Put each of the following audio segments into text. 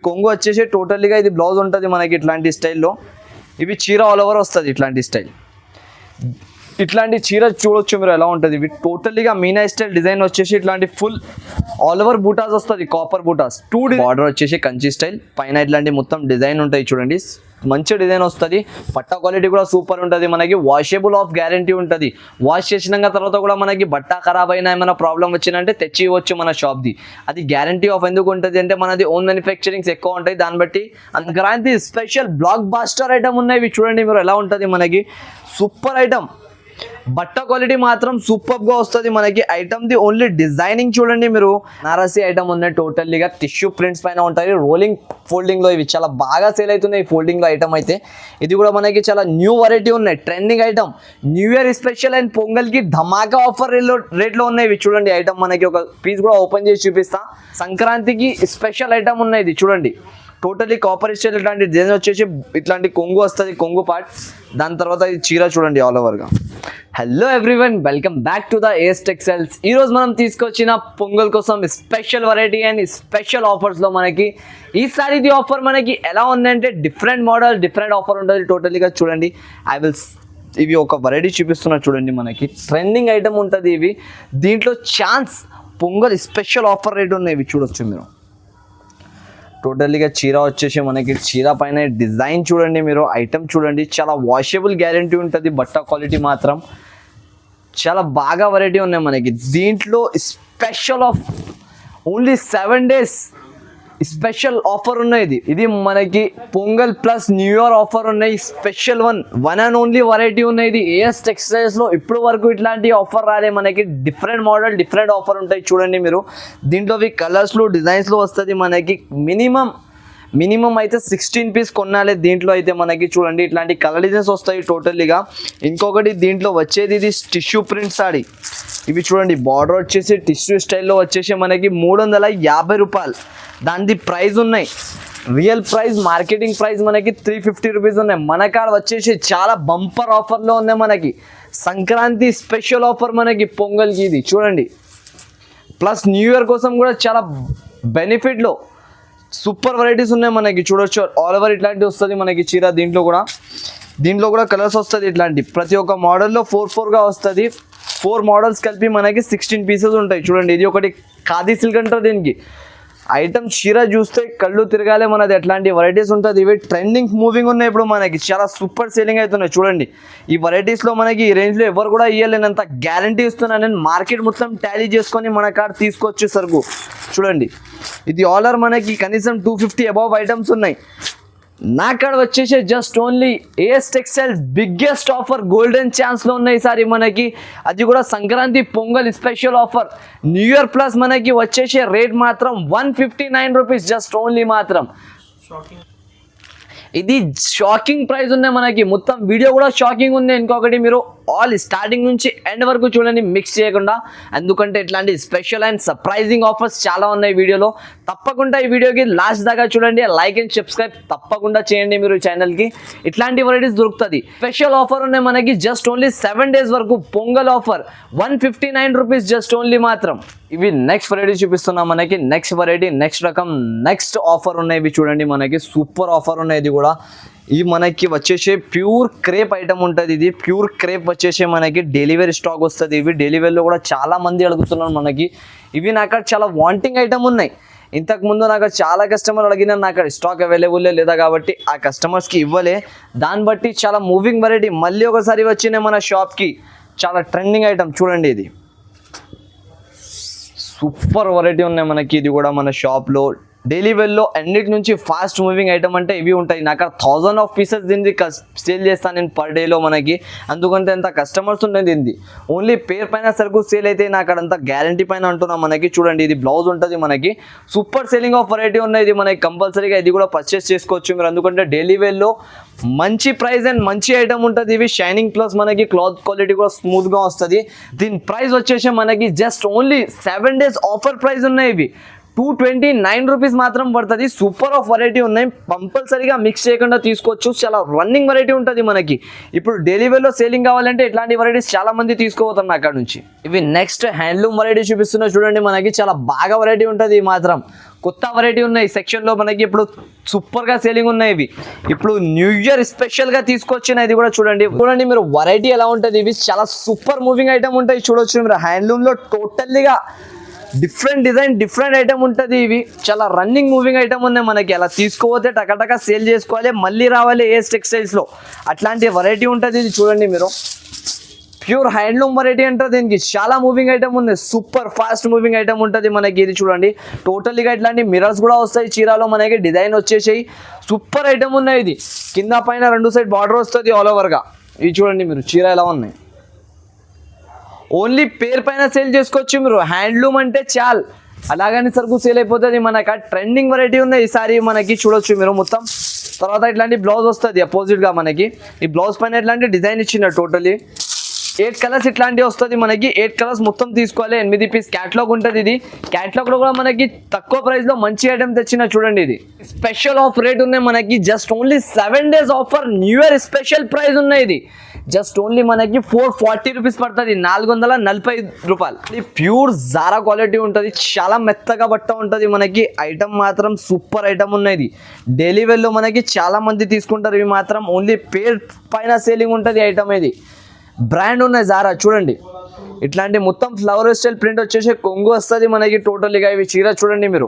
కొంగు వచ్చేసి టోటల్గా ఇది బ్లౌజ్ ఉంటుంది మనకి ఇట్లాంటి స్టైల్లో. ఇవి చీర ఆల్ ఓవర్ వస్తుంది ఇట్లాంటి స్టైల్. ఇట్లాంటి చీర చూడొచ్చు మీరు ఎలా ఉంటుంది. ఇవి టోటల్గా మీనా స్టైల్ డిజైన్ వచ్చేసి ఇట్లాంటి ఫుల్ ఆల్ ఓవర్ బూటాస్ వస్తుంది, కాపర్ బూటాస్. 2 బార్డర్ వచ్చేసి కంచి స్టైల్, పైన ఇట్లాంటి మొత్తం డిజైన్ ఉంటాయి చూడండి. మంచి డిజైన్ వస్తుంది. పట్టా క్వాలిటీ కూడా సూపర్ ఉంటుంది మనకి. వాషబుల్ ఆఫ్ గ్యారంటీ ఉంటుంది. వాష్ చేసినాక తర్వాత కూడా మనకి బట్ట ఖరాబ్ అయినా ఏమైనా ప్రాబ్లం వచ్చిందంటే తెచ్చి ఇవ్వచ్చు మన షాప్ది. అది గ్యారంటీ ఆఫ్ ఎందుకు ఉంటుంది అంటే మనది ఓన్ మ్యానుఫ్యాక్చరింగ్స్ ఎక్కువ ఉంటాయి, దాన్ని బట్టి. అంతకరాంతి స్పెషల్ బ్లాక్ బాస్టర్ ఐటమ్ ఉన్నాయి. ఇవి చూడండి మీరు ఎలా ఉంటుంది మనకి. Super item. బట్ట క్వాలిటీ మాత్రం సూపర్ గా వస్తుంది మనకి. ఐటమ్ ది ఓన్లీ డిజైనింగ్ చూడండి మీరు. నారాసి ఐటమ్ ఉన్నాయి, టోటల్లీగా టిష్యూ ప్రింట్స్ పైన ఉంటాయి. రోలింగ్ ఫోల్డింగ్ లో ఇవి చాలా బాగా సేల్ అవుతున్నాయి. ఫోల్డింగ్ లో ఐటమ్ అయితే ఇది కూడా మనకి చాలా న్యూ వెరైటీ ఉన్నాయి. Trending item, new year special and pongal కి ధమాకా ఆఫర్ రేట్ లో ఉన్నాయి. ఇవి చూడండి ఐటమ్ మనకి. ఒక పీస్ కూడా ఓపెన్ చేసి చూపిస్తా. సంక్రాంతికి స్పెషల్ ఐటమ్ ఉన్నాయి. ఇది చూడంండి టోటలీ కాపర్ స్టైల్. ఇట్లాంటి డిజైన్ వచ్చేసి ఇట్లాంటి కొంగు వస్తుంది, కొంగు పార్ట్. దాని తర్వాత ఈ చీర చూడండి ఆల్ ఓవర్గా. Hello everyone, welcome back to the AS textiles. ఈరోజు మనం తీసుకొచ్చిన పొంగల్ కోసం స్పెషల్ వెరైటీ అండ్ స్పెషల్ ఆఫర్స్లో మనకి ఈసారి ఇది ఆఫర్ మనకి ఎలా ఉందంటే డిఫరెంట్ మోడల్, డిఫరెంట్ ఆఫర్ ఉంటుంది టోటలీగా. చూడండి ఇవి ఒక వెరైటీ చూపిస్తున్నా చూడండి మనకి. ట్రెండింగ్ ఐటమ్ ఉంటుంది ఇవి. దీంట్లో chance pongal special offer rate ఉన్నాయి. ఇవి చూడొచ్చు మీరు. టోటల్గా చీర వచ్చేసి మనకి చీర పైన డిజైన్ చూడండి మీరు. ఐటమ్ చూడండి, చాలా వాషబుల్ గ్యారంటీ ఉంటుంది. బట్ట క్వాలిటీ మాత్రం చాలా బాగా వెరైటీ ఉన్నాయి మనకి. దీంట్లో special off only 7 days special offer ఉన్నాయి. ఇది మనకి Pongal plus new year offer ఉన్నాయి. Special one and only variety ఉన్నాయి. ఇది ఏఎస్ టెక్స్టైల్స్ లో ఇప్పటి వరకు ఇట్లాంటి ఆఫర్ రాలే మనకి. డిఫరెంట్ మోడల్, డిఫరెంట్ ఆఫర్ ఉంటాయి చూడండి మీరు. దీంట్లో కలర్స్ లో, డిజైన్స్ లో వస్తుంది మనకి. మినిమం అయితే 16 పీస్ కొనాలి దీంట్లో అయితే మనకి. చూడండి ఇట్లాంటి కలర్ డిజైన్స్ వస్తాయి టోటల్లీగా. ఇంకొకటి దీంట్లో వచ్చేది ఇది టిష్యూ ప్రింట్ సారీ. ఇవి చూడండి బార్డర్ వచ్చేసి టిష్యూ స్టైల్లో వచ్చేసి మనకి 350 రూపాయలు. దాని ప్రైస్ ఉన్నాయి. రియల్ ప్రైస్, మార్కెటింగ్ ప్రైస్ మనకి 350 రూపీస్ ఉన్నాయి. మన కాడ వచ్చేసి చాలా బంపర్ ఆఫర్లో ఉన్నాయి మనకి. సంక్రాంతి స్పెషల్ ఆఫర్ మనకి పొంగల్కి ఇది చూడండి. ప్లస్ న్యూ ఇయర్ కోసం కూడా చాలా బెనిఫిట్లో సూపర్ వెరైటీస్ ఉన్నాయి మనకి. చూడొచ్చు ఆల్ ఓవర్ ఇట్లాంటివి వస్తుంది మనకి చీర. దీంట్లో కూడా కలర్స్ వస్తుంది ఇట్లాంటి. ప్రతి ఒక్క మోడల్లో 4గా వస్తుంది. 4 మోడల్స్ కలిపి మనకి 16 పీసెస్ ఉంటాయి చూడండి. ఇది ఒకటి ఖాదీ సిల్క్ అంటారు దీనికి. ఐటమ్ చీర చూస్తే కళ్ళు తిరగాలి మనది. ఎట్లాంటి వెరైటీస్ ఉంటుంది. ఇవి ట్రెండింగ్ మూవింగ్ ఉన్నాయి ఇప్పుడు మనకి. చాలా సూపర్ సేలింగ్ అవుతున్నాయి చూడండి. ఈ వెరైటీస్లో మనకి ఈ రేంజ్లో ఎవరు కూడా ఇవ్వలేనంత గ్యారంటీ ఇస్తున్నాను నేను. మార్కెట్ మొత్తం టాలీ చేసుకొని మన కాడ తీసుకొచ్చే సరుకు చూడండి. ఇది ఆర్డర్ మనకి కనీసం 250 అబౌవ్ ఐటమ్స్ ఉన్నాయి. నా కాడ వచ్చేసి just only AS textiles biggest offer golden ఛాన్స్లో ఉన్నాయి ఈసారి మనకి. అది కూడా Sankranti Pongal special offer. New year plus మనకి వచ్చేసే రేట్ మాత్రం 159 రూపీస్ జస్ట్ ఓన్లీ మాత్రం. ఇది షాకింగ్ ప్రైస్ ఉన్నాయి మనకి. మొత్తం వీడియో కూడా షాకింగ్ ఉంది. ఇంకొకటి మీరు ఆల్ స్టార్టింగ్ నుంచి ఎండ్ వరకు చూడండి, మిక్స్ చేయకుండా. ఎందుకంటే ఇట్లాంటి స్పెషల్ అండ్ సర్ప్రైజింగ్ ఆఫర్స్ చాలా ఉన్నాయి వీడియోలో. తప్పకుండా ఈ వీడియోకి లాస్ట్ దాకా చూడండి. లైక్ అండ్ సబ్స్క్రైబ్ తప్పకుండా చేయండి మీరు ఛానల్కి. ఇట్లాంటి వెరైటీస్ దొరుకుతుంది. స్పెషల్ ఆఫర్ ఉన్నాయి మనకి జస్ట్ ఓన్లీ 7 days వరకు. Pongal offer 159 rupees just only మాత్రం. ఇవి నెక్స్ట్ వెరైటీ చూపిస్తున్నాం మనకి. నెక్స్ట్ వెరైటీ, నెక్స్ట్ రకం, నెక్స్ట్ ఆఫర్ ఉన్నాయి. ఇవి చూడండి మనకి సూపర్ ఆఫర్ ఉన్నాయి. ఇది కూడా ఇది మనకి వచ్చేసి ప్యూర్ క్రేప్ ఐటమ్ ఉంటుంది. ఇది ప్యూర్ క్రేప్ వచ్చేసి మనకి డెలివరీ స్టాక్ వస్తుంది. ఇవి డెలివరీలో కూడా చాలా మంది అడుగుతున్నారు మనకి. ఇవి నాకు చాలా వాంటింగ్ ఐటమ్ ఉన్నాయి. ఇంతకుముందు నాకు చాలా కస్టమర్లు అడిగినా నాకు స్టాక్ అవైలబుల్ లేదా కాబట్టి ఆ కస్టమర్స్కి ఇవ్వలే. దాన్ని బట్టి చాలా మూవింగ్ వెరైటీ మళ్ళీ ఒకసారి వచ్చినాయి మన షాప్కి. చాలా ట్రెండింగ్ ఐటమ్ చూడండి. ఇది సూపర్ వెరైటీ ఉన్నాయి మనకి. ఇది కూడా మన షాప్లో డెలివరీలో అన్నిటి నుంచి ఫాస్ట్ మూవింగ్ ఐటమ్ అంటే ఇవి ఉంటాయి. నాకు 1000 ఆఫ్ పీసెస్ దీన్ని సేల్ చేస్తాను నేను పర్ డేలో మనకి. అందుకంటే అంత కస్టమర్స్ ఉంటుంది దీన్ని. ఓన్లీ పేరు పైన సరుకు సేల్ అయితే నాకు అక్కడంతా గ్యారంటీ పైన అంటున్నాం మనకి. చూడండి ఇది బ్లౌజ్ ఉంటుంది మనకి. సూపర్ సేలింగ్ ఆఫ్ వెరైటీ ఉన్నాయి. ఇది మనకి కంపల్సరీగా ఇది కూడా పర్చేస్ చేసుకోవచ్చు మీరు. ఎందుకంటే డెలివరీలో మంచి ప్రైస్ అండ్ మంచి ఐటమ్ ఉంటుంది. ఇవి షైనింగ్ ప్లస్ మనకి క్లాత్ క్వాలిటీ కూడా స్మూత్గా వస్తుంది. దీని ప్రైస్ వచ్చేసి మనకి just only 7 days offer price ఉన్నాయి. ఇవి 229 రూపీస్ మాత్రం పడుతుంది. సూపర్ ఆఫ్ వెరైటీ ఉన్నాయి, కంపల్సరీగా మిక్స్ చేయకుండా తీసుకోవచ్చు. చాలా రన్నింగ్ వెరైటీ ఉంటుంది మనకి. ఇప్పుడు డైలీ వేర్లో సేలింగ్ కావాలంటే ఇట్లాంటి వెరైటీస్ చాలా మంది తీసుకోబోతున్నారు అక్కడ నుంచి. ఇవి నెక్స్ట్ హ్యాండ్లూమ్ వెరైటీ చూపిస్తున్నా చూడండి. మనకి చాలా బాగా వెరైటీ ఉంటుంది. మాత్రం కొత్త వెరైటీ ఉన్నాయి సెక్షన్లో మనకి. ఇప్పుడు సూపర్గా సేలింగ్ ఉన్నాయి ఇవి. ఇప్పుడు న్యూ ఇయర్ స్పెషల్గా తీసుకొచ్చిన ఇది కూడా చూడండి. మీరు వెరైటీ ఎలా ఉంటుంది. ఇవి చాలా సూపర్ మూవింగ్ ఐటమ్ ఉంటాయి. చూడొచ్చు మీరు హ్యాండ్లూమ్లో టోటల్లీగా డిఫరెంట్ డిజైన్ డిఫరెంట్ ఐటమ్ ఉంటుంది. ఇవి చాలా రన్నింగ్ మూవింగ్ ఐటమ్ ఉన్నాయి మనకి. అలా తీసుకోపోతే టకటక సేల్ చేసుకోవాలి, మళ్ళీ రావాలి ఏఎస్ టెక్స్టైల్స్లో. అట్లాంటి వెరైటీ ఉంటుంది. ఇది చూడండి మీరు, ప్యూర్ హ్యాండ్లూమ్ వెరైటీ అంటారు దీనికి. చాలా మూవింగ్ ఐటమ్ ఉంది, సూపర్ ఫాస్ట్ మూవింగ్ ఐటమ్ ఉంటుంది మనకి. ఇది చూడండి టోటల్గా ఇట్లాంటి మిరర్స్ కూడా వస్తాయి చీరలో మనకి. డిజైన్ వచ్చేసాయి, సూపర్ ఐటమ్ ఉన్నాయి. ఇది కింద పైన 2 సైడ్ బార్డర్ వస్తుంది ఆల్ ఓవర్గా. ఇది చూడండి మీరు చీర ఎలా ఉన్నాయి. ఓన్లీ పేరు పైన సేల్ చేసుకోవచ్చు మీరు. హ్యాండ్లూమ్ అంటే చాలు, అలాగని సరుకు సేల్ అయిపోతుంది మనకి. ట్రెండింగ్ వెరైటీ ఉన్నాయి ఈసారి మనకి. చూడొచ్చు మీరు మొత్తం. తర్వాత ఇట్లాంటి బ్లౌజ్ వస్తుంది అపోజిట్గా మనకి. ఈ బ్లౌజ్ పైన ఇట్లాంటి డిజైన్ ఇచ్చిన టోటలీ 8 కలర్స్ ఇట్లాంటివి వస్తుంది మనకి. 8 కలర్స్ మొత్తం తీసుకోవాలి. 8 పీస్ క్యాట్లాగ్ ఉంటుంది. ఇది క్యాట్లాగ్లో కూడా మనకి తక్కువ ప్రైస్లో మంచి ఐటమ్ తెచ్చిన చూడండి. ఇది స్పెషల్ ఆఫ్ రేట్ ఉన్నాయి మనకి. Just only 7 days offer, new year special price ఉన్నాయి. ఇది జస్ట్ ఓన్లీ మనకి 440 రూపీస్ పడుతుంది, 445 రూపాయలు. ఇది ప్యూర్ జారా క్వాలిటీ ఉంటుంది, చాలా మెత్తగా బట్ట ఉంటుంది మనకి. ఐటమ్ మాత్రం సూపర్ ఐటమ్ ఉన్నది. డైలీ వేర్లో మనకి చాలా మంది తీసుకుంటారు. ఇవి మాత్రం ఓన్లీ పేర్ పైన సేలింగ్ ఉంటుంది ఐటమ్. ఇది బ్రాండ్ ఉన్నాయి జారా చూడండి. ఇట్లాంటి మొత్తం ఫ్లవర్ స్టైల్ ప్రింట్ వచ్చేసి కొంగు వస్తుంది మనకి టోటల్గా. ఇవి చీర చూడండి మీరు,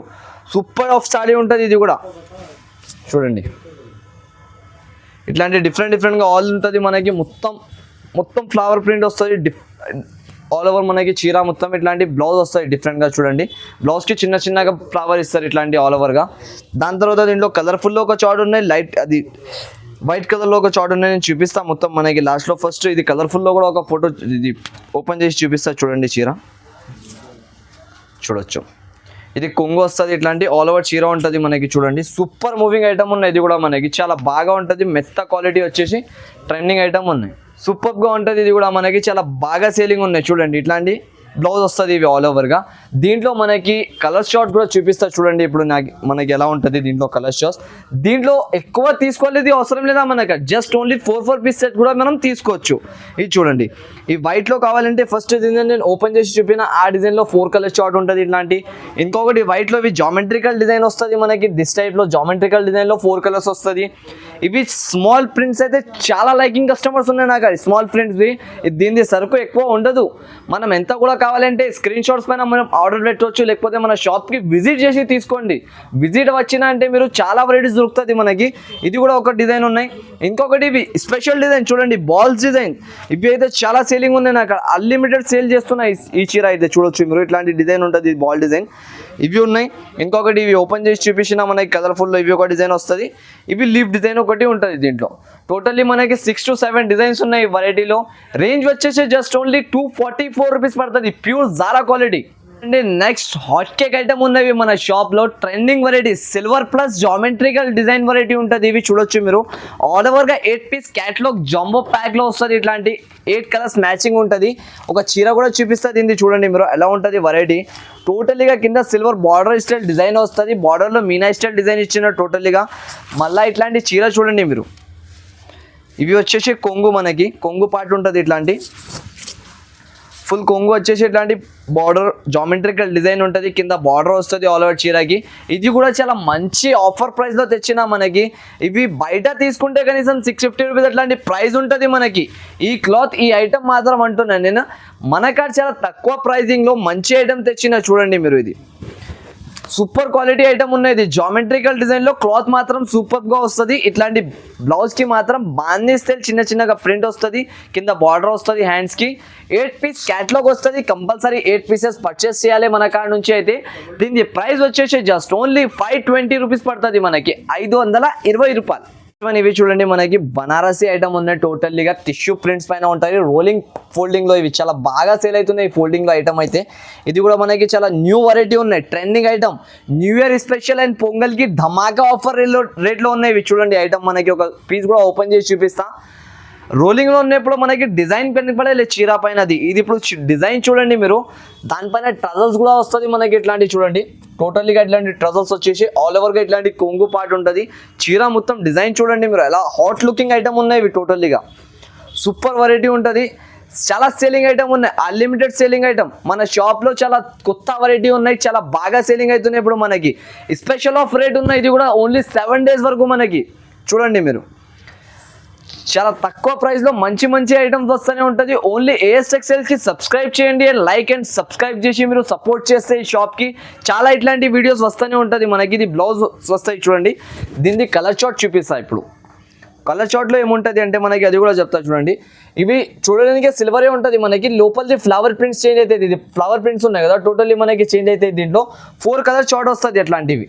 సూపర్ ఆఫ్ స్టాడీ ఉంటుంది. ఇది కూడా చూడండి, ఇట్లాంటి డిఫరెంట్గా ఆల్ ఉంటుంది మనకి. మొత్తం ఫ్లవర్ ప్రింట్ వస్తుంది ఆల్ ఓవర్ మనకి చీర మొత్తం. ఇట్లాంటి బ్లౌజ్ వస్తాయి డిఫరెంట్గా చూడండి. బ్లౌజ్కి చిన్నగా ఫ్లవర్ ఇస్తారు ఇట్లాంటి ఆల్ ఓవర్గా. దాని తర్వాత దీంట్లో కలర్ఫుల్లో ఒక చార్ట్ ఉన్నాయి, లైట్ అది వైట్ కలర్లో ఒక చార్ట్ ఉన్నాయి. నేను చూపిస్తాను మొత్తం మనకి లాస్ట్లో. ఫస్ట్ ఇది కలర్ఫుల్లో కూడా ఒక ఫోటో ఇది ఓపెన్ చేసి చూపిస్తా చూడండి. చీర చూడొచ్చు, ఇది కొంగు వస్తుంది. ఇట్లాంటి ఆల్ ఓవర్ చీర ఉంటుంది మనకి. చూడండి సూపర్ మూవింగ్ ఐటమ్ ఉన్నాయి. ఇది కూడా మనకి చాలా బాగా ఉంటుంది. మెత్త క్వాలిటీ వచ్చేసి ట్రెండింగ్ ఐటమ్ ఉన్నాయి, సూపర్గా ఉంటుంది. ఇది కూడా మనకి చాలా బాగా సేలింగ్ ఉన్నాయి. చూడండి ఇట్లాంటి బ్లౌజ్ వస్తుంది ఇవి ఆల్ ఓవర్గా. దీంట్లో మనకి కలర్ షార్ట్ కూడా చూపిస్తా చూడండి. ఇప్పుడు మనకి ఎలా ఉంటుంది దీంట్లో కలర్ షార్ట్స్. దీంట్లో ఎక్కువ తీసుకోలేదు అవసరం లేదా మనకి. జస్ట్ ఓన్లీ 4 పీస్ సెట్ కూడా మనం తీసుకోవచ్చు. ఇది చూడండి, ఈ వైట్లో కావాలంటే ఫస్ట్ డిజైన్ నేను ఓపెన్ చేసి చూపిన ఆ డిజైన్లో 4 కలర్ షార్ట్ ఉంటుంది ఇట్లాంటి. ఇంకొకటి వైట్లో ఇవి జామెట్రికల్ డిజైన్ వస్తుంది మనకి. దిస్ టైప్లో జామెట్రికల్ డిజైన్లో 4 కలర్స్ వస్తుంది. ఇవి స్మాల్ ప్రింట్స్ అయితే చాలా లైకింగ్ కస్టమర్స్ ఉన్నాయి నాకు. అది స్మాల్ ప్రింట్స్వి. దీని సరుకు ఎక్కువ ఉండదు. మనం ఎంత కూడా కావాలంటే స్క్రీన్ షాట్స్ పైన మనం ఆర్డర్ పెట్టవచ్చు, లేకపోతే మన షాప్కి విజిట్ చేసి తీసుకోండి. విజిట్ వచ్చినా అంటే మీరు చాలా వెరైటీస్ దొరుకుతుంది మనకి. ఇది కూడా ఒక డిజైన్ ఉన్నాయి. ఇంకొకటి ఇవి స్పెషల్ డిజైన్ చూడండి, బాల్స్ డిజైన్. ఇవి అయితే చాలా సేలింగ్ ఉన్నాయి నాకు. అన్లిమిటెడ్ సేల్ చేస్తున్నాయి ఈ చీర అయితే. చూడొచ్చు మీరు, ఇట్లాంటి డిజైన్ ఉంటుంది బాల్ డిజైన్. ఇవి ఉన్నాయి. ఇంకొకటి ఇవి ఓపెన్ చేసి చూపించిన మనకి కలర్ఫుల్లో ఇవి ఒక డిజైన్ వస్తుంది. ఇవి లీఫ్ డిజైన్ ఒకటి ఉంటుంది దీంట్లో. టోటల్లీ మనకి 6 to 7 డిజైన్స్ ఉన్నాయి ఈ వెరైటీలో. రేంజ్ వచ్చేసి జస్ట్ ఓన్లీ 244 రూపీస్ పడుతుంది, ప్యూర్ జారా క్వాలిటీ. అండి నెక్స్ట్ హాట్ కేక్ ఐటమ్ ఉన్నవి మన షాప్లో. Trending variety silver plus geometrical design variety ఉంటుంది. ఇవి చూడొచ్చు మీరు, ఆల్ ఓవర్గా 8 పీస్ క్యాట్లాగ్ జాంబో ప్యాక్లో వస్తుంది. ఇట్లాంటి 8 కలర్స్ మ్యాచింగ్ ఉంటుంది. ఒక చీర కూడా చూపిస్తుంది ఇది చూడండి మీరు ఎలా ఉంటుంది వెరైటీ. టోటలీగా కింద సిల్వర్ బార్డర్ స్టైల్ డిజైన్ వస్తుంది. బార్డర్లో మీనా స్టైల్ డిజైన్ ఇచ్చిన టోటలీగా. మళ్ళీ ఇట్లాంటి చీర చూడండి మీరు. ఇవి వచ్చేసి కొంగు, మనకి కొంగు పార్ట్ ఉంటుంది. ఇట్లాంటి ఫుల్ కొంగు వచ్చేసి ఇట్లాంటి బార్డర్ జామెట్రికల్ డిజైన్ ఉంటుంది. కింద బార్డర్ వస్తుంది ఆల్ ఓవర్ చీరకి. ఇది కూడా చాలా మంచి ఆఫర్ ప్రైస్లో తెచ్చిన మనకి. ఇవి బయట తీసుకుంటే కనీసం 650 రూపీస్ అట్లాంటి ప్రైస్ ఉంటుంది మనకి. ఈ క్లాత్ ఈ ఐటమ్ మాత్రం అంటున్నాను నేను, మనకాడ చాలా తక్కువ ప్రైజింగ్లో మంచి ఐటమ్ తెచ్చిన చూడండి మీరు. ఇది సూపర్ క్వాలిటీ ఐటమ్ ఉన్నది. జామెట్రికల్ డిజైన్లో క్లాత్ మాత్రం సూపర్గా వస్తుంది. ఇట్లాంటి బ్లౌజ్కి మాత్రం బాందీ స్టైల్ చిన్నగా ప్రింట్ వస్తుంది. కింద బార్డర్ వస్తుంది. హ్యాండ్స్కి 8 పీస్ క్యాట్లాగ్ వస్తుంది. కంపల్సరీ 8 పీసెస్ పర్చేస్ చేయాలి మన కాడ నుంచి అయితే. దీని ప్రైస్ వచ్చేసి జస్ట్ ఓన్లీ 520 రూపీస్ పడుతుంది మనకి, 520 రూపాయలు. ఇవి చూడండి మనకి బనారసి ఐటమ్ ఉన్నాయి. టోటల్లీగా టిష్యూ ప్రింట్స్ పైన ఉంటాయి. రోలింగ్ ఫోల్డింగ్లో ఇవి చాలా బాగా సేల్ అవుతున్నాయి. ఫోల్డింగ్లో ఐటమ్ అయితే ఇది కూడా మనకి చాలా న్యూ వెరైటీ ఉన్నాయి. Trending item, new year special and పొంగల్కి ధమాకా ఆఫర్ రేట్లో ఉన్నాయి. ఇవి చూడండి ఐటమ్ మనకి. ఒక పీస్ కూడా ఓపెన్ చేసి చూపిస్తా. రోలింగ్లో ఉన్నప్పుడు మనకి డిజైన్ కనపడే చీర పైన ఇది ఇప్పుడు డిజైన్ చూడండి మీరు, దానిపైన ట్రజల్స్ కూడా వస్తుంది మనకి. ఇట్లాంటివి చూడండి, టోటల్గా ఇట్లాంటి ట్రజల్స్ వచ్చేసి ఆల్ ఓవర్గా ఇట్లాంటి కొంగు పార్ట్ ఉంటుంది. చీర మొత్తం డిజైన్ చూడండి మీరు, ఎలా హాట్ లుకింగ్ ఐటమ్ ఉన్నాయి ఇవి. టోటల్గా సూపర్ వెరైటీ ఉంటుంది, చాలా సేలింగ్ ఐటమ్ ఉన్నాయి, అన్లిమిటెడ్ సేలింగ్ ఐటమ్. మన షాప్లో చాలా కొత్త వెరైటీ ఉన్నాయి, చాలా బాగా సేలింగ్ అవుతున్నాయి. ఇప్పుడు మనకి స్పెషల్ ఆఫ్ రేట్ ఉన్నాయి, ఇది కూడా ఓన్లీ 7 days వరకు మనకి. చూడండి మీరు, చాలా తక్కువ ప్రైస్లో మంచి మంచి ఐటమ్స్ వస్తూనే ఉంటుంది. ఓన్లీ ఏఎస్ టెక్స్టైల్స్కి సబ్స్క్రైబ్ చేయండి, లైక్ అండ్ సబ్స్క్రైబ్ చేసి మీరు సపోర్ట్ చేస్తే ఈ షాప్కి చాలా ఇట్లాంటి వీడియోస్ వస్తూనే ఉంటుంది మనకి. ఇది బ్లౌజ్ వస్తాయి చూడండి, దీన్ని కలర్ చార్ట్ చూపిస్తాయి. ఇప్పుడు కలర్ చార్ట్లో ఏముంటుంది అంటే మనకి అది కూడా చెప్తా చూడండి. ఇవి చూడడానికి సిల్వరే ఉంటుంది మనకి, లోపలిది ఫ్లవర్ ప్రింట్స్ చేంజ్ అవుతుంది. ఇది ఫ్లవర్ ప్రింట్స్ ఉన్నాయి కదా, టోటల్లీ మనకి చేంజ్ అవుతాయి. దీంట్లో 4 కలర్ చార్ట్ వస్తుంది అట్లాంటివి.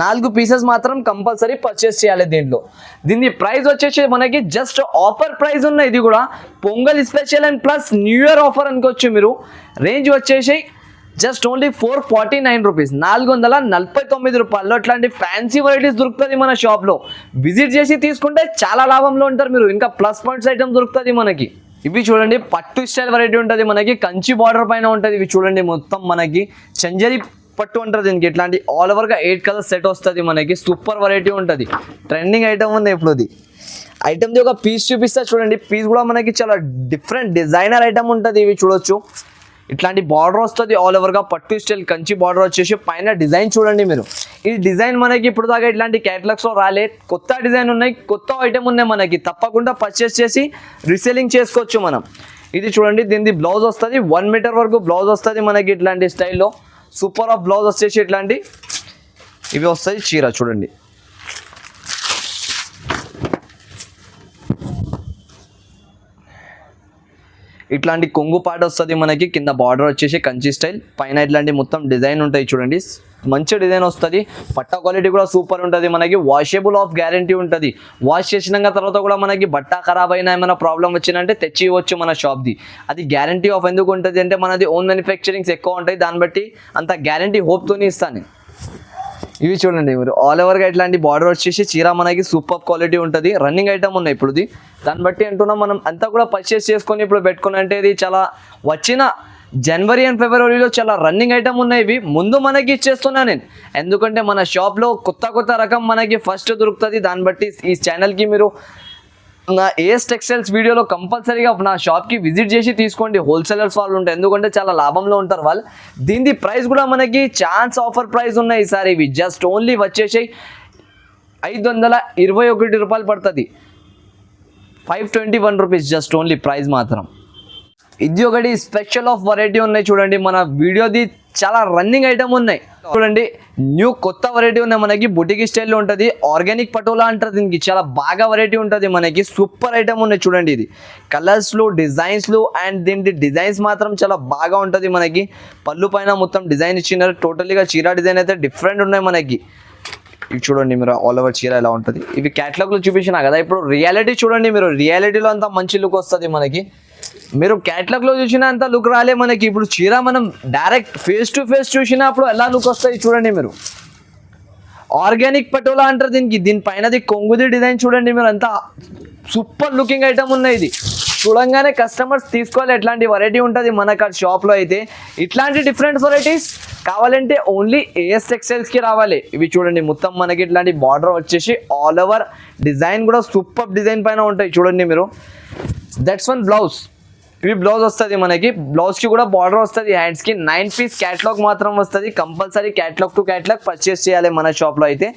4 పీసెస్ మాత్రం కంపల్సరీ పర్చేస్ చేయాలి దీంట్లో. దీని ప్రైస్ వచ్చేసి మనకి జస్ట్ ఆఫర్ ప్రైస్ ఉన్నాయి. ఇది కూడా pongal special and plus new year offer అనుకోవచ్చు మీరు. రేంజ్ వచ్చేసి జస్ట్ ఓన్లీ 449 రూపీస్, 449 రూపాయల్లో అట్లాంటి ఫ్యాన్సీ వెరైటీస్ దొరుకుతుంది మన షాప్లో. విజిట్ చేసి తీసుకుంటే చాలా లాభంలో ఉంటారు మీరు. ఇంకా ప్లస్ పాయింట్స్ ఐటమ్ దొరుకుతుంది మనకి. ఇవి చూడండి, పట్టు స్టైల్ వెరైటీ ఉంటుంది మనకి, కంచి బార్డర్ పైన ఉంటుంది. ఇవి చూడండి మొత్తం మనకి చంజరి పట్టు అంటారు దీనికి. ఇట్లాంటి ఆల్ ఓవర్గా 8 కలర్ సెట్ వస్తుంది మనకి. సూపర్ వెరైటీ ఉంటుంది, ట్రెండింగ్ ఐటమ్ ఉంది ఇప్పుడు. ఇది ఐటమ్ది ఒక పీస్ చూపిస్తా చూడండి. పీస్ కూడా మనకి చాలా డిఫరెంట్ డిజైనర్ ఐటమ్ ఉంటుంది. ఇవి చూడొచ్చు, ఇట్లాంటి బార్డర్ వస్తుంది ఆల్ ఓవర్గా పట్టు స్టైల్ కంచి బార్డర్ వచ్చేసి. పైన డిజైన్ చూడండి మీరు, ఈ డిజైన్ మనకి ఇప్పుడు దాకా ఇట్లాంటి క్యాటలాగ్స్లో రాలే. కొత్త డిజైన్ ఉన్నాయి, కొత్త ఐటమ్ ఉన్నాయి మనకి. తప్పకుండా పర్చేస్ చేసి రీసేలింగ్ చేసుకోవచ్చు మనం. ఇది చూడండి, దీనిది బ్లౌజ్ వస్తుంది, 1 మీటర్ వరకు బ్లౌజ్ వస్తుంది మనకి. ఇట్లాంటి స్టైల్లో సూపర్ ఆఫ్ బ్లౌజ్ వచ్చేసి ఇట్లాంటి ఇవి వస్తాయి. చీర చూడండి, ఇట్లాంటి కొంగు పాట వస్తుంది మనకి. కింద బార్డర్ వచ్చేసి కంచి స్టైల్, పైన ఇట్లాంటి మొత్తం డిజైన్ ఉంటాయి చూడండి. మంచి డిజైన్ వస్తుంది, పట్ట క్వాలిటీ కూడా సూపర్ ఉంటుంది మనకి. వాషబుల్ ఆఫ్ గ్యారంటీ ఉంటుంది. వాష్ చేసినాక తర్వాత కూడా మనకి బట్ట ఖరాబ్ అయినా ఏమైనా ప్రాబ్లం వచ్చిందంటే తెచ్చి ఇవ్వచ్చు మన షాప్ది. అది గ్యారంటీ ఆఫ్ ఎందుకు ఉంటుంది అంటే మనది ఓన్ మ్యానుఫ్యాక్చరింగ్స్ ఎక్కువ ఉంటాయి, దాన్ని బట్టి అంత గ్యారంటీ హోప్తోనే ఇస్తాను. ఇవి చూడండి మీరు, ఆల్ ఓవర్గా ఇట్లాంటి బార్డర్ వచ్చేసి చీర మనకి సూపర్ క్వాలిటీ ఉంటుంది. రన్నింగ్ ఐటమ్ ఉన్నాయి ఇప్పుడు. దాన్ని బట్టి అంటున్నాం మనం అంతా కూడా పర్చేస్ చేసుకొని ఇప్పుడు పెట్టుకుని అంటే ఇది చాలా వచ్చిన జనవరి అండ్ ఫిబ్రవరిలో చాలా రన్నింగ్ ఐటమ్ ఉన్నాయి. ఇవి ముందు మనకి ఇచ్చేస్తున్నా నేను, ఎందుకంటే మన షాప్లో కొత్త రకం మనకి ఫస్ట్ దొరుకుతుంది. దాన్ని బట్టి ఈ ఛానల్కి మీరు నా ఏఎస్ టెక్స్టైల్స్ వీడియోలో కంపల్సరీగా నా షాప్కి విజిట్ చేసి తీసుకోండి. హోల్సేలర్స్ వాళ్ళు ఉంటారు, ఎందుకంటే చాలా లాభంలో ఉంటారు వాళ్ళు. దీని ప్రైస్ కూడా మనకి ఛాన్స్ ఆఫర్ ప్రైస్ ఉన్నాయి ఈసారి. ఇవి జస్ట్ ఓన్లీ వచ్చేసి 521 రూపాయలు పడుతుంది, 521 రూపీస్ జస్ట్ ఓన్లీ ప్రైస్ మాత్రం. ఇది ఒకటి స్పెషల్ ఆఫ్ వెరైటీ ఉన్నాయి చూడండి. మన వీడియోది చాలా రన్నింగ్ ఐటమ్ ఉన్నాయి చూడండి. న్యూ కొత్త వెరైటీ ఉన్నాయి మనకి, బుటికి స్టైల్లో ఉంటుంది. ఆర్గానిక్ పటోలా అంటారు దీనికి, చాలా బాగా వెరైటీ ఉంటుంది మనకి. సూపర్ ఐటమ్ ఉన్నాయి చూడండి. ఇది కలర్స్లు డిజైన్స్లు అండ్ దీని డిజైన్స్ మాత్రం చాలా బాగా ఉంటుంది మనకి. పళ్ళు పైన మొత్తం డిజైన్ ఇచ్చినారు. టోటల్గా చీర డిజైన్ అయితే డిఫరెంట్ ఉన్నాయి మనకి. ఇవి చూడండి మీరు, ఆల్ ఓవర్ చీర ఎలా ఉంటుంది. ఇవి క్యాటలాగ్లో చూపించినా కదా, ఇప్పుడు రియాలిటీ చూడండి మీరు. రియాలిటీలో అంతా మంచి లుక్ వస్తుంది మనకి. మీరు క్యాటలాగ్లో చూసినా అంత లుక్ రాలే మనకి. ఇప్పుడు చీర మనం డైరెక్ట్ ఫేస్ టు ఫేస్ చూసినప్పుడు ఎలా లుక్ వస్తాయి చూడండి మీరు. ఆర్గానిక్ పటోలా అంటారు దీనికి. దీనిపైనది కొంగుది డిజైన్ చూడండి మీరు, అంతా సూపర్ లుకింగ్ ఐటమ్ ఉన్నాయి. ఇది చూడంగానే కస్టమర్స్ తీసుకోవాలి, ఎట్లాంటి వెరైటీ ఉంటుంది మనకు షాప్లో అయితే. ఇట్లాంటి డిఫరెంట్ వెరైటీస్ కావాలంటే ఓన్లీ ఏఎస్ టెక్స్టైల్స్కి రావాలి. ఇవి చూడండి మొత్తం మనకి ఇట్లాంటి బార్డర్ వచ్చేసి ఆల్ ఓవర్ డిజైన్ కూడా సూపర్ డిజైన్ పైన ఉంటాయి చూడండి మీరు. That's one blouse. ఇవి బ్లౌజ్ వస్తుంది మనకి. బ్లౌజ్కి కూడా బార్డర్ వస్తుంది, హ్యాండ్స్కి 9 పీస్ క్యాటలాగ్ మాత్రం వస్తుంది. Compulsory catalogue to catalogue purchase చేయాలి మన షాప్లో అయితే.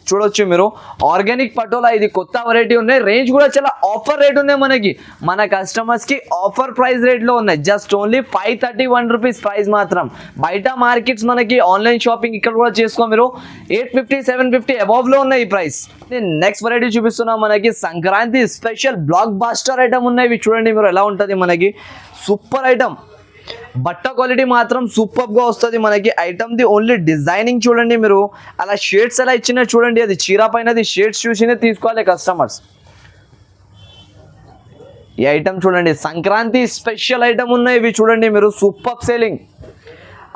చూడొచ్చు మీరు, ఆర్గానిక్ పటోలా ఇది కొత్త వెరైటీ ఉన్నాయి. రేంజ్ కూడా చాలా ఆఫర్ రేట్ ఉన్నాయి మనకి. మన కస్టమర్స్కి ఆఫర్ ప్రైస్ రేట్లో ఉన్నాయి. జస్ట్ ఓన్లీ 531 రూపీస్ ప్రైస్ మాత్రం. బయట మార్కెట్స్ మనకి ఆన్లైన్ షాపింగ్ ఇక్కడ కూడా చేసుకో మీరు 850 750 అబవ్లో ఉన్నాయి ఈ ప్రైస్. నెక్స్ట్ వెరైటీ చూపిస్తున్నా మనకి. Sankranti special blockbuster item ఉన్నాయి. ఇవి చూడండి మీరు, ఎలా ఉంటుంది మనకి. సూపర్ ఐటమ్, బట్ట క్వాలిటీ మాత్రం సూపర్గా వస్తుంది మనకి. ఐటమ్ది ఓన్లీ డిజైనింగ్ చూడండి మీరు, అలా షేడ్స్ ఎలా ఇచ్చినా చూడండి. అది చీర పైనది షేడ్స్ చూసినే తీసుకోవాలి కస్టమర్స్. ఈ ఐటమ్ చూడండి, సంక్రాంతి స్పెషల్ ఐటమ్ ఉన్నాయి ఇవి చూడండి మీరు. సూపర్ సేలింగ్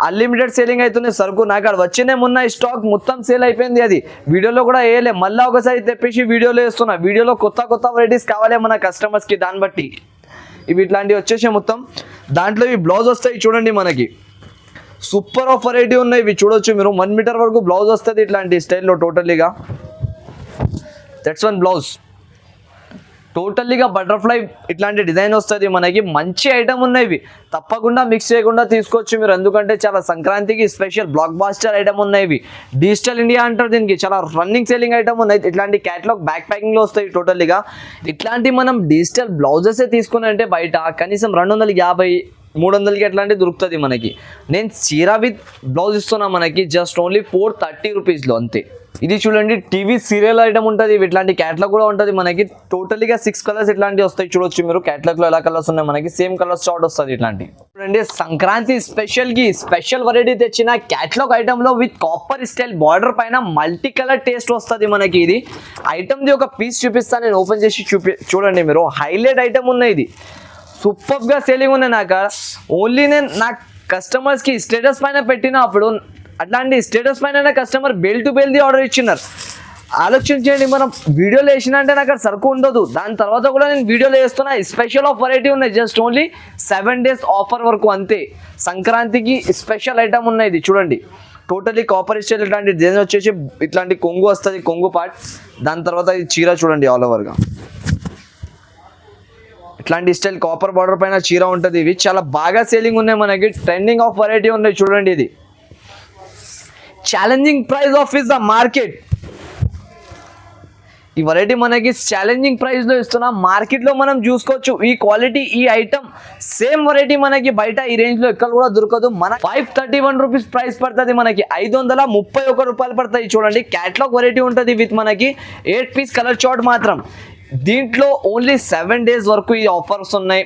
అన్లిమిటెడ్ సేలింగ్ అవుతుంది సరుకు. నాకు అక్కడ వచ్చినే మొన్న స్టాక్ మొత్తం సేల్ అయిపోయింది. అది వీడియోలో కూడా వేయలే, మళ్ళీ ఒకసారి తెప్పించి వీడియోలో వేస్తున్నా. వీడియోలో కొత్త వెరైటీస్ కావాలి మన కస్టమర్స్కి, దాన్ని బట్టి ఇవి ఇట్లాంటివి వచ్చేసి మొత్తం. దాంట్లో ఇవి బ్లౌజ్ వస్తాయి చూడండి, మనకి సూపర్ ఆఫ్ వెరైటీ ఉన్నాయి. ఇవి చూడొచ్చు మీరు, 1 మీటర్ వరకు బ్లౌజ్ వస్తుంది ఇట్లాంటి స్టైల్లో టోటల్లీగా. That's one blouse. టోటల్లీగా బటర్ఫ్లై ఇట్లాంటి డిజైన్ వస్తుంది మనకి. మంచి ఐటమ్ ఉన్నాయి ఇవి, తప్పకుండా మిక్స్ చేయకుండా తీసుకోవచ్చు మీరు, ఎందుకంటే చాలా సంక్రాంతికి స్పెషల్ బ్లాక్ బాస్టర్ ఐటమ్ ఉన్నాయి ఇవి. డిజిటల్ ఇండియా అంటారు దీనికి, చాలా రన్నింగ్ సేలింగ్ ఐటమ్ ఉన్నాయి. ఇట్లాంటి క్యాటలాగ్ బ్యాక్ ప్యాకింగ్లో వస్తాయి టోటల్లీగా. ఇట్లాంటి మనం డిజిటల్ బ్లౌజెసే తీసుకుని అంటే బయట కనీసం 250 300కి ఎట్లాంటివి దొరుకుతుంది మనకి. నేను చీర విత్ బ్లౌజ్ ఇస్తున్నా మనకి జస్ట్ ఓన్లీ 430 రూపీస్లో అంతే. ఇది చూడండి, టీవీ సీరియల్ ఐటమ్ ఉంటుంది. ఇట్లాంటి క్యాట్లాగ్ కూడా ఉంటుంది మనకి. టోటల్గా 6 కలర్స్ ఇట్లాంటివి వస్తాయి చూడొచ్చు మీరు. క్యాట్లాగ్లో ఎలా కలర్స్ ఉన్నాయి మనకి, సేమ్ కలర్స్ షార్ట్ వస్తుంది ఇట్లాంటి. చూడండి, సంక్రాంతి స్పెషల్ వెరైటీ తెచ్చిన క్యాట్లాగ్ ఐటమ్లో విత్ కాపర్ స్టైల్ బార్డర్ పైన మల్టీ కలర్ టేస్ట్ వస్తుంది మనకి. ఇది ఐటమ్ది ఒక పీస్ చూపిస్తాను నేను, ఓపెన్ చేసి చూడండి మీరు. హైలైట్ ఐటమ్ ఉన్నాయి, ఇది సూపర్గా సేలింగ్ ఉన్నాయి. నాకు ఓన్లీ నేను నా కస్టమర్స్కి స్టేటస్ పైన పెట్టినప్పుడు అట్లాంటి స్టేటస్ పైన కస్టమర్ బెల్ టు బెల్ది ఆర్డర్ ఇచ్చినారు. ఆలోచించండి, మనం వీడియోలో వేసిన అంటే నాకు సరుకు ఉండదు. దాని తర్వాత కూడా నేను వీడియోలో వేస్తున్నా. స్పెషల్ ఆఫ్ వెరైటీ ఉన్నాయి, జస్ట్ ఓన్లీ 7 days ఆఫర్ వరకు అంతే. సంక్రాంతికి స్పెషల్ ఐటమ్ ఉన్నాయి. ఇది చూడండి, టోటలీ కాపర్ స్టైల్ ఇట్లాంటి డిజైన్ వచ్చేసి ఇట్లాంటి కొంగు వస్తుంది, కొంగు పార్ట్. దాని తర్వాత ఇది చీర చూడండి, ఆల్ ఓవర్గా ఇట్లాంటి స్టైల్ కాపర్ బార్డర్ పైన చీర ఉంటుంది. ఇవి చాలా బాగా సేలింగ్ ఉన్నాయి మనకి, ట్రెండింగ్ ఆఫ్ వెరైటీ ఉన్నాయి చూడండి. ఇది challenging price of is the market. ఈ వెరైటీ మనకి ఛాలెంజింగ్ ప్రైస్లో ఇస్తున్నా. మార్కెట్లో మనం చూసుకోవచ్చు ఈ క్వాలిటీ, ఈ ఐటమ్ సేమ్ వెరైటీ మనకి బయట ఈ రేంజ్లో ఎక్కడ కూడా దొరకదు. మన 531 రూపీస్ ప్రైస్ పడుతుంది మనకి, 531 రూపాయలు పడతాయి. చూడండి, క్యాట్లాగ్ వెరైటీ ఉంటుంది విత్ మనకి 8 పీస్ కలర్ చార్ట్ మాత్రం. దీంట్లో ఓన్లీ 7 days వరకు ఈ ఆఫర్స్ ఉన్నాయి.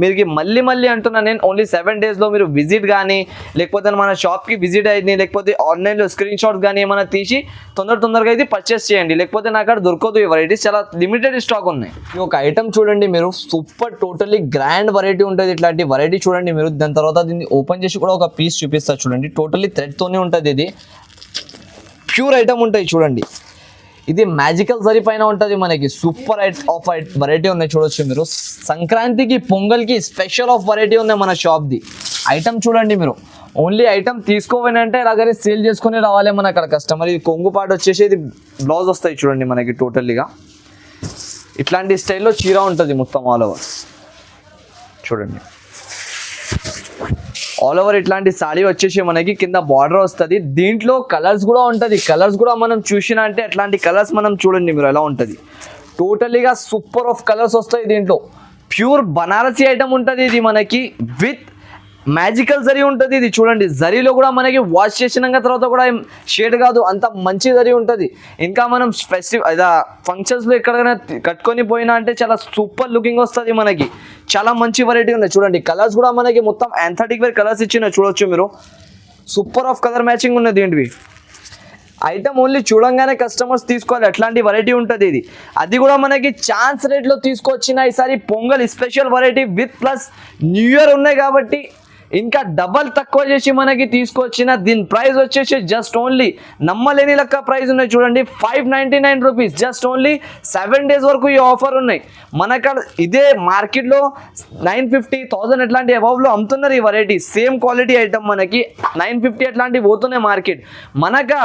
మీరు మళ్ళీ అంటున్నా నేను, ఓన్లీ 7 daysలో మీరు విజిట్ కానీ, లేకపోతే మన షాప్కి విజిట్ అయ్యింది, లేకపోతే ఆన్లైన్లో స్క్రీన్ షాట్స్ కానీ ఏమైనా తీసి తొందరగా అయితే పర్చేస్ చేయండి, లేకపోతే నాకు అక్కడ దొరకదు. ఈ వెరైటీస్ చాలా లిమిటెడ్ స్టాక్ ఉన్నాయి. ఒక ఐటమ్ చూడండి మీరు, సూపర్ టోటల్లీ గ్రాండ్ వెరైటీ ఉంటుంది. ఇట్లాంటి వెరైటీ చూడండి మీరు. దాని తర్వాత దీన్ని ఓపెన్ చేసి కూడా ఒక పీస్ చూపిస్తారు చూడండి. టోటల్లీ థ్రెడ్తోనే ఉంటుంది. ఇది ప్యూర్ ఐటమ్ ఉంటాయి చూడండి. ఇది మ్యాజికల్ జరీ పైన ఉంటుంది మనకి. సూపర్ ఆఫ్ వెరైటీ ఉన్నాయి చూడొచ్చు మీరు. సంక్రాంతికి పొంగల్కి స్పెషల్ ఆఫ్ వెరైటీ ఉన్నాయి మన షాప్ది. ఐటమ్ చూడండి మీరు, ఓన్లీ ఐటమ్ తీసుకోవాలంటే అలాగనే సేల్ చేసుకుని రావాలి మన అక్కడ కస్టమర్. ఇది కొంగు పాటు వచ్చేసి ఇది బ్లౌజ్ వస్తాయి చూడండి మనకి. టోటల్లీగా ఇట్లాంటి స్టైల్లో చీర ఉంటుంది మొత్తం ఆల్ ఓవర్ చూడండి. ఆల్ ఓవర్ ఇట్లాంటి సారీ వచ్చేసి మనకి కింద బార్డర్ వస్తుంది. దీంట్లో కలర్స్ కూడా ఉంటుంది. కలర్స్ కూడా మనం చూసినా అంటే అట్లాంటి కలర్స్ మనం చూడండి మీరు ఎలా ఉంటుంది. టోటలీగా సూపర్ ఆఫ్ కలర్స్ వస్తాయి దీంట్లో. ప్యూర్ బనారసీ ఐటమ్ ఉంటుంది ఇది మనకి, విత్ మ్యాజికల్ జరీ ఉంటుంది. ఇది చూడండి, జరీలో కూడా మనకి వాష్ చేసినాక తర్వాత కూడా షేడ్ కాదు, అంత మంచి జరీ ఉంటుంది. ఇంకా మనం ఫంక్షన్స్లో ఎక్కడికైనా కట్టుకొని పోయినా అంటే చాలా సూపర్ లుకింగ్ వస్తుంది మనకి. చాలా మంచి వెరైటీ ఉన్నాయి చూడండి. కలర్స్ కూడా మనకి మొత్తం యాంథటిక్ వేర్ కలర్స్ ఇచ్చిన చూడొచ్చు మీరు. సూపర్ ఆఫ్ కలర్ మ్యాచింగ్ ఉన్నది దీంట్వి. ఐటమ్ ఓన్లీ చూడంగానే కస్టమర్స్ తీసుకోవాలి, అట్లాంటి వెరైటీ ఉంటుంది ఇది. అది కూడా మనకి ఛాన్స్ రేట్లో తీసుకొచ్చిన ఈసారి pongal special variety with plus new year ఉన్నాయి కాబట్టి ఇంకా డబల్ తక్కువ చేసి మనకి తీసుకొచ్చిన. దీని ప్రైస్ వచ్చేసి జస్ట్ ఓన్లీ నమ్మలేని లెక్క ప్రైస్ ఉన్నాయి చూడండి, 599 రూపీస్. జస్ట్ ఓన్లీ 7 days వరకు ఈ ఆఫర్ ఉన్నాయి మనకు. ఇదే మార్కెట్లో 950 1000 ఎట్లాంటి అబౌవ్లో అమ్ముతున్నారు ఈ వెరైటీ. సేమ్ క్వాలిటీ ఐటమ్ మనకి 950 అట్లాంటివి పోతున్నాయి మార్కెట్. మనకు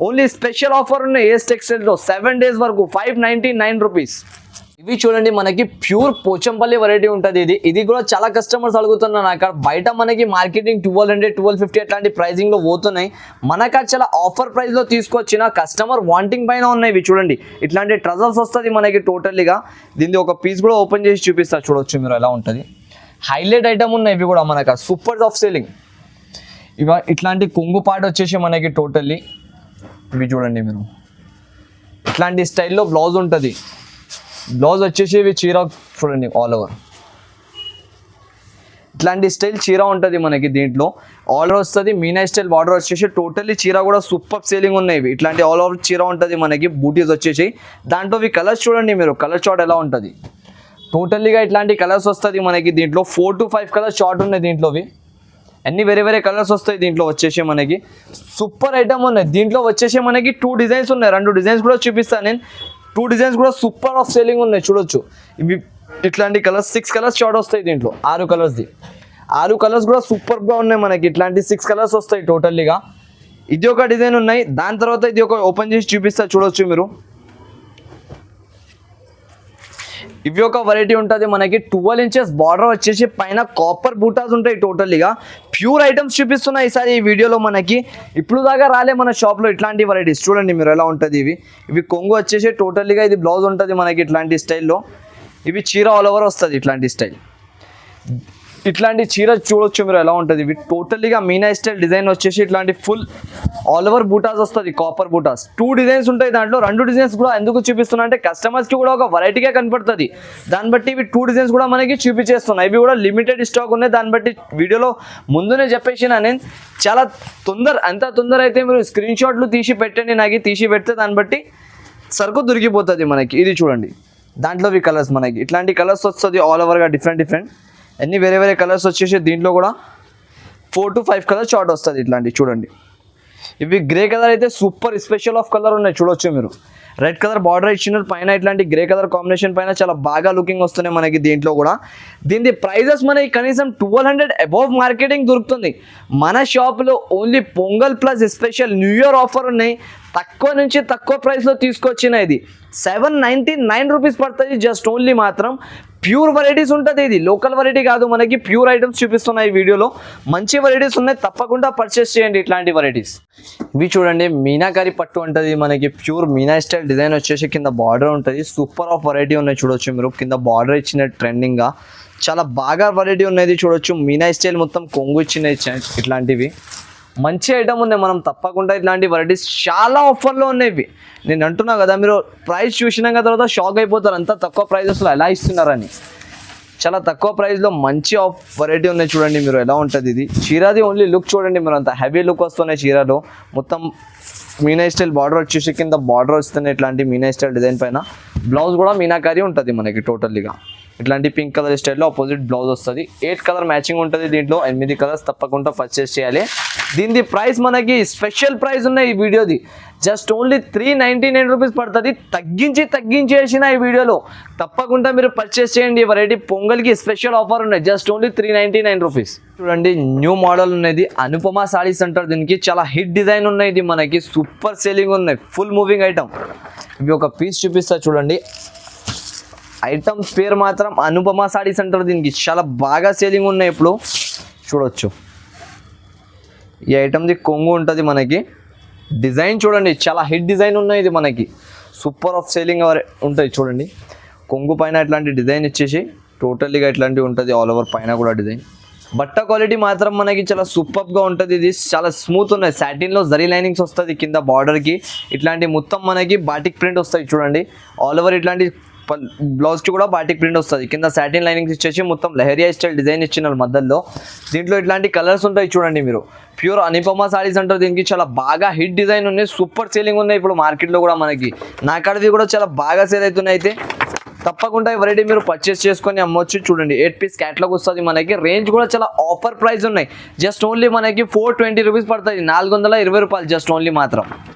ఓన్లీ స్పెషల్ ఆఫర్ ఉన్నాయి ఏఎస్ టెక్స్టైల్స్లో 7 days వరకు 599 రూపీస్. ఇవి చూడండి మనకి ప్యూర్ పోచంపల్లి వెరైటీ ఉంటుంది. ఇది కూడా చాలా కస్టమర్స్ అడుగుతున్నారు నాకు. బయట మనకి మార్కెటింగ్ 1200 1250 అట్లాంటి ప్రైజింగ్లో పోతున్నాయి. మనకు చాలా ఆఫర్ ప్రైస్లో తీసుకొచ్చిన కస్టమర్ వాంటింగ్ పైన ఉన్నాయి. ఇవి చూడండి, ఇట్లాంటి ట్రజల్స్ వస్తుంది మనకి టోటల్లీగా. దీన్ని ఒక పీస్ కూడా ఓపెన్ చేసి చూపిస్తా చూడొచ్చు మీరు ఎలా ఉంటుంది. హైలైట్ ఐటమ్ ఉన్నాయి ఇవి కూడా మనకు, సూపర్ ఆఫ్ సేలింగ్. ఇవి ఇట్లాంటి కొంగు పాట వచ్చేసి మనకి టోటల్లీ. ఇవి చూడండి మీరు, ఇట్లాంటి స్టైల్లో బ్లౌజ్ ఉంటుంది. బ్లౌజ్ వచ్చేసి ఇవి చీర చూడండి ఆల్ ఓవర్ ఇట్లాంటి స్టైల్ చీర ఉంటుంది మనకి. దీంట్లో ఆల్ ఓవర్ వస్తుంది, మీనా స్టైల్ బార్డర్ వచ్చేసి. టోటల్లీ చీర కూడా సూపర్ సేలింగ్ ఉన్నాయి. ఇట్లాంటి ఆల్ ఓవర్ చీర ఉంటుంది మనకి, బూటీస్ వచ్చేసి. దాంట్లో ఇవి కలర్స్ చూడండి మీరు, కలర్ చార్ట్ ఎలా ఉంటుంది. టోటల్లీగా ఇట్లాంటి కలర్స్ వస్తుంది మనకి. దీంట్లో 4 to 5 కలర్స్ చార్ట్ ఉన్నాయి దీంట్లోవి. అన్ని వేరే వేరే కలర్స్ వస్తాయి దీంట్లో వచ్చేసి మనకి సూపర్ ఐటమ్ ఉన్నాయి. దీంట్లో వచ్చేసి మనకి 2 డిజైన్స్ ఉన్నాయి. 2 డిజైన్స్ కూడా చూపిస్తాను నేను. 2 డిజైన్స్ కూడా సూపర్ ఆఫ్ సేలింగ్ ఉన్నాయి చూడొచ్చు. ఇవి ఇట్లాంటి కలర్స్ 6 కలర్స్ షార్ట్ వస్తాయి దీంట్లో. 6 కలర్స్ది 6 కలర్స్ కూడా సూపర్గా ఉన్నాయి మనకి. ఇట్లాంటి 6 కలర్స్ వస్తాయి టోటల్లీగా. ఇది ఒక డిజైన్ ఉన్నాయి. దాని తర్వాత ఇది ఒక ఓపెన్ చేసి చూపిస్తా చూడొచ్చు మీరు. ఇవి ఒక వెరైటీ ఉంటుంది మనకి. 12 ఇంచెస్ బార్డర్ వచ్చేసి పైన కాపర్ బూటాస్ ఉంటాయి టోటల్లీగా. ప్యూర్ ఐటమ్స్ చూపిస్తున్నాయి ఈసారి ఈ వీడియోలో మనకి. ఇప్పుడు దాకా రాలే మన షాప్లో ఇట్లాంటి వెరైటీస్. చూడండి మీరు ఎలా ఉంటుంది. ఇవి కొంగు వచ్చేసి టోటల్లీగా ఇది బ్లౌజ్ ఉంటుంది మనకి ఇట్లాంటి స్టైల్లో. ఇవి చీర ఆల్ ఓవర్ వస్తుంది ఇట్లాంటి స్టైల్. ఇట్లాంటి చీర చూడొచ్చు మీరు ఎలా ఉంటుంది. ఇవి టోటల్లీగా మీనా స్టైల్ డిజైన్ వచ్చేసి ఇట్లాంటి ఫుల్ ఆల్ ఓవర్ బూటాస్ వస్తుంది, కాపర్ బూటాస్. 2 డిజైన్స్ ఉంటాయి దాంట్లో. 2 డిజైన్స్ కూడా ఎందుకు చూపిస్తున్నా అంటే కస్టమర్స్కి కూడా ఒక వెరైటీగా కనపడుతుంది. దాన్ని బట్టి ఇవి 2 డిజైన్స్ కూడా మనకి చూపించేస్తున్నాయి. ఇవి కూడా లిమిటెడ్ స్టాక్ ఉన్నాయి. దాన్ని బట్టి వీడియోలో ముందునే చెప్పేసిన నేను. చాలా ఎంత తొందర అయితే మీరు స్క్రీన్ షాట్లు తీసి పెట్టండి, నాకు తీసి పెడితే దాన్ని బట్టి సరుకు దొరికిపోతుంది మనకి. ఇది చూడండి దాంట్లో ఇవి కలర్స్ మనకి ఇట్లాంటి కలర్స్ వస్తుంది ఆల్ ఓవర్గా డిఫరెంట్. అన్ని వేరే వేరే కలర్స్ వచ్చేసి దీంట్లో కూడా 4 to 5 కలర్స్ షార్ట్ వస్తుంది ఇట్లాంటివి చూడండి. ఇవి గ్రే కలర్ అయితే సూపర్ స్పెషల్ ఆఫ్ కలర్ ఉన్నాయి చూడొచ్చు మీరు. రెడ్ కలర్ బార్డర్ ఇచ్చిన పైన ఇట్లాంటి గ్రే కలర్ కాంబినేషన్ పైన చాలా బాగా లుకింగ్ వస్తున్నాయి మనకి దీంట్లో కూడా. దీని ప్రైజెస్ మనకి కనీసం 1200 అబౌవ్ మార్కెటింగ్ దొరుకుతుంది. మన షాప్లో only pongal plus special new year offer ఉన్నాయి. తక్కువ నుంచి తక్కువ ప్రైస్లో తీసుకొచ్చిన ఇది 799 రూపీస్ పడుతుంది జస్ట్ ఓన్లీ. మాత్రం ప్యూర్ వెరైటీస్ ఉంటుంది. ఇది లోకల్ వెరైటీ కాదు మనకి. ప్యూర్ ఐటమ్స్ చూపిస్తున్నాయి ఈ వీడియోలో. మంచి వెరైటీస్ ఉన్నాయి, తప్పకుండా పర్చేస్ చేయండి ఇట్లాంటి వెరైటీస్. ఇవి చూడండి మీనాకారి పట్టు ఉంటుంది మనకి. ప్యూర్ మీనా స్టైల్ డిజైన్ వచ్చేసి కింద బార్డర్ ఉంటుంది. సూపర్ ఆఫ్ వెరైటీ ఉన్నాయి చూడొచ్చు మీరు. కింద బార్డర్ ఇచ్చిన ట్రెండింగ్గా చాలా బాగా వెరైటీ ఉన్నది చూడొచ్చు. మీనా స్టైల్ మొత్తం కొంగు ఇచ్చిన ఇట్లాంటివి మంచి ఐటమ్ ఉన్నాయి. మనం తప్పకుండా ఇట్లాంటి వెరైటీస్ చాలా ఆఫర్లో ఉన్నాయి. నేను అంటున్నా కదా, మీరు ప్రైస్ చూసినాక తర్వాత షాక్ అయిపోతారు. అంత తక్కువ ప్రైజెస్లో ఎలా ఇస్తున్నారని. చాలా తక్కువ ప్రైస్లో మంచి వెరైటీ ఉన్నాయి చూడండి మీరు ఎలా ఉంటుంది. ఇది చీరది ఓన్లీ లుక్ చూడండి మీరు. అంత హెవీ లుక్ వస్తున్నాయి చీరలో. మొత్తం మీనా స్టైల్ బార్డర్ వచ్చేసి కింద బార్డర్ వస్తున్నాయి ఇట్లాంటి మీనా స్టైల్ డిజైన్ పైన. బ్లౌజ్ కూడా మీనాకారి ఉంటుంది మనకి టోటల్లీగా. ఇట్లాంటి పింక్ కలర్ స్టైల్లో ఆపోజిట్ బ్లౌజ్ వస్తుంది. 8 కలర్ మ్యాచింగ్ ఉంటుంది దీంట్లో. 8 కలర్స్ తప్పకుండా పర్చేస్ చేయాలి. దీని ప్రైస్ మనకి స్పెషల్ ప్రైస్ ఉన్నాయి ఈ వీడియోది. జస్ట్ ఓన్లీ 399 రూపీస్ పడుతుంది. తగ్గించేసిన ఈ వీడియోలో. తప్పకుండా మీరు పర్చేస్ చేయండి. వెరైటీ పొంగల్కి స్పెషల్ ఆఫర్ ఉన్నాయి. Just only 399 rupees. చూడండి న్యూ మోడల్ ఉన్నది. అనుపమ సారీస్ అంటారు దీనికి. చాలా హిట్ డిజైన్ ఉన్నాయి ఇది మనకి. సూపర్ సేలింగ్ ఉన్నాయి. Full moving item. ఇవి ఒక పీస్ చూపిస్తా చూడండి. ఐటమ్ పేరు మాత్రం అనుపమ సారీస్ అంటారు దీనికి. చాలా బాగా సేలింగ్ ఉన్నాయి ఇప్పుడు చూడొచ్చు. ఈ ఐటమ్ది కొంగు ఉంటుంది మనకి. డిజైన్ చూడండి చాలా హిట్ డిజైన్ ఉన్నాయి ఇది మనకి. సూపర్ ఆఫ్ సేలింగ్ ఉంటుంది చూడండి. కొంగు పైన ఇట్లాంటి డిజైన్ ఇచ్చేసి టోటల్లీగా ఇట్లాంటివి ఉంటుంది. ఆల్ ఓవర్ పైన కూడా డిజైన్. బట్ట క్వాలిటీ మాత్రం మనకి చాలా సూపర్గా ఉంటుంది. ఇది చాలా స్మూత్ ఉన్నాయి. సాటిన్లో జరీ లైనింగ్స్ వస్తుంది కింద బార్డర్కి. ఇట్లాంటి మొత్తం మనకి బాటిక్ ప్రింట్ వస్తాయి చూడండి. ఆల్ ఓవర్ ఇట్లాంటి బ్లౌజ్కి కూడా బాటిక్ ప్రింట్ వస్తుంది. కింద సాటిన్ లైనింగ్స్ ఇచ్చేసి మొత్తం లెహరియా స్టైల్ డిజైన్ ఇచ్చిన మధ్యలో. దీంట్లో ఇట్లాంటి కలర్స్ ఉంటాయి చూడండి మీరు. ప్యూర్ అనుపమ సారీస్ అంటారు దీనికి. చాలా బాగా హిట్ డిజైన్ ఉన్నాయి. సూపర్ సేలింగ్ ఉన్నాయి ఇప్పుడు మార్కెట్లో కూడా మనకి. నా కాడవి కూడా చాలా బాగా సేల్ అవుతున్నాయి. అయితే తప్పకుండా ఈ వెరైటీ మీరు పర్చేస్ చేసుకొని అమ్మొచ్చు. చూడండి 8 పీస్ క్యాట్లాగ్ వస్తుంది మనకి. రేంజ్ కూడా చాలా ఆఫర్ ప్రైస్ ఉన్నాయి. జస్ట్ ఓన్లీ మనకి 420 రూపీస్ పడుతుంది. 420 రూపాయలు జస్ట్ ఓన్లీ మాత్రం.